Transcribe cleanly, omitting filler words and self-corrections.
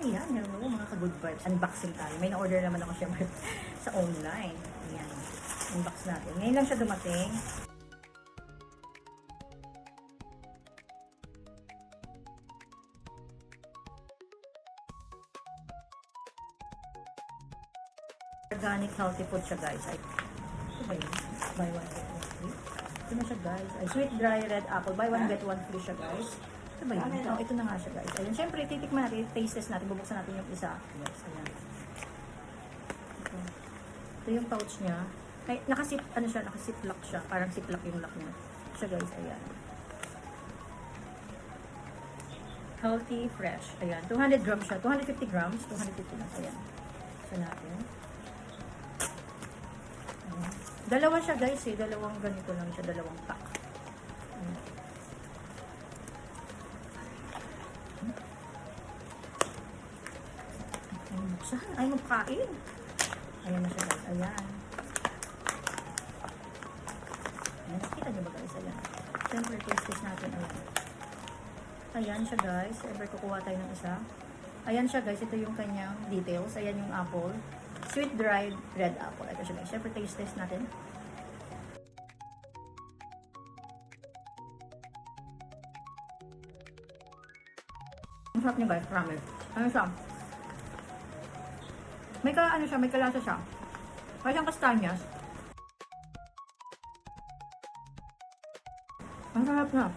Ayan, hello mga ka-good vibes. Unboxing tayo. May na-order naman ako syempre sa online. Ayan. Unbox natin. Ngayon lang siya dumating. Organic healthy food siya guys. Ay, ito ba yun? Buy one get one free. Ito na siya guys. Ay, sweet dry red apple. Buy one get one free siya guys. Ito ba yun? Oh, ito na nga siya guys. Ayun, syempre titikman natin, taste test natin. Bubuksan natin yung isa. Yes, ayan. Ito yung pouch niya. Ay, nakasip, ano siya, nakasip-lock siya. Parang sip-lock yung lock niya. Siya guys, ayan. Healthy, fresh. Ayan, 200 grams siya. 250 grams. 250 lang. Ayan. Ito natin. Ayan. Dalawa siya guys eh. Dalawang ganito lang siya. Dalawang pack. Ayan. Ay, magkain. Ayan na siya guys. Ayan. Ayan. Nakita niyo ba guys? Ayan. Siyempre, taste natin. Ayan. Ayan siya guys. Ever kukuha tayo ng isa. Ayan siya guys. Ito yung kanyang details. Ayan yung apple. Sweet dried red apple. Ito siya guys. Siyempre, taste test natin. Ang sarap niya guys. Promise. Ano siya? May ano siya, may kalasa siya. Kaya siyang kastanyas. Ang sarap na.